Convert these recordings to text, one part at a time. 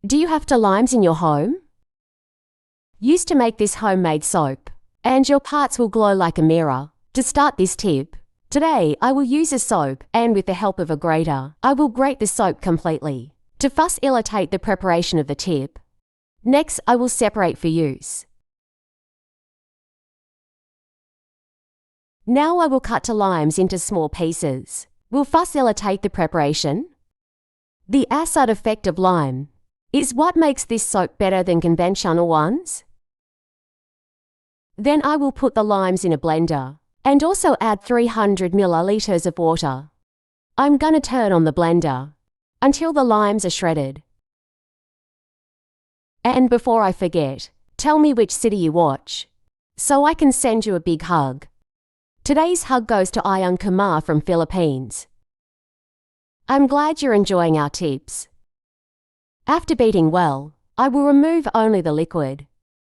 Do you have limes in your home? Use to make this homemade soap, and your parts will glow like a mirror. To start this tip, today I will use a soap, and with the help of a grater, I will grate the soap completely to facilitate the preparation of the tip. Next, I will separate for use. Now I will cut the limes into small pieces. Will facilitate the preparation. The acid effect of lime is what makes this soap better than conventional ones. Then I will put the limes in a blender and also add 300 milliliters of water. I'm going to turn on the blender until the limes are shredded. And before I forget, tell me which city you watch, so I can send you a big hug. Today's hug goes to Ayang Kumar from Philippines. I'm glad you're enjoying our tips. After beating well, I will remove only the liquid.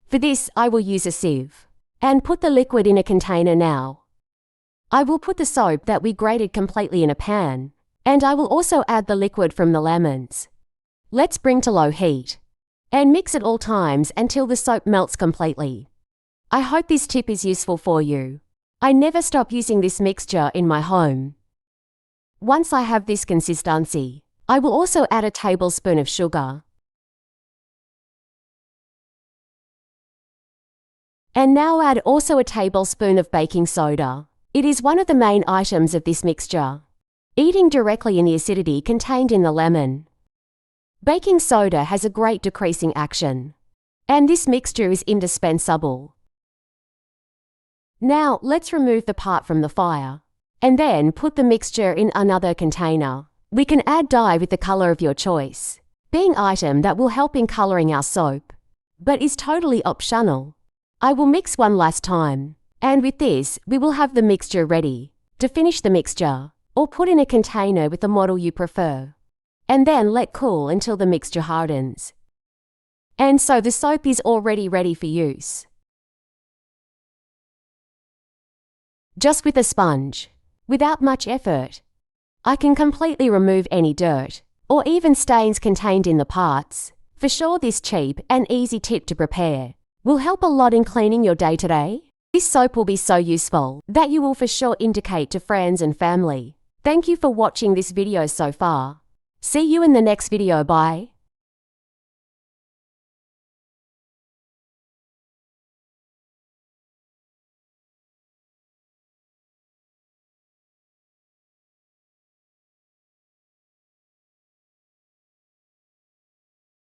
For this, I will use a sieve and put the liquid in a container now. I will put the soap that we grated completely in a pan, and I will also add the liquid from the lemons. Let's bring to low heat and mix at all times until the soap melts completely. I hope this tip is useful for you. I never stop using this mixture in my home. Once I have this consistency, I will also add a tablespoon of sugar. And now add also a tablespoon of baking soda. It is one of the main items of this mixture, eating directly in the acidity contained in the lemon. Baking soda has a great decreasing action, and this mixture is indispensable. Now let's remove the part from the fire, and then put the mixture in another container. We can add dye with the color of your choice, being item that will help in coloring our soap, but is totally optional. I will mix one last time, and with this we will have the mixture ready. To finish the mixture, or put in a container with the model you prefer, and then let cool until the mixture hardens. And so the soap is already ready for use. Just with a sponge, without much effort, I can completely remove any dirt or even stains contained in the parts. For sure, this cheap and easy tip to prepare will help a lot in cleaning your day-to-day. This soap will be so useful that you will for sure indicate to friends and family. Thank you for watching this video so far. See you in the next video. Bye.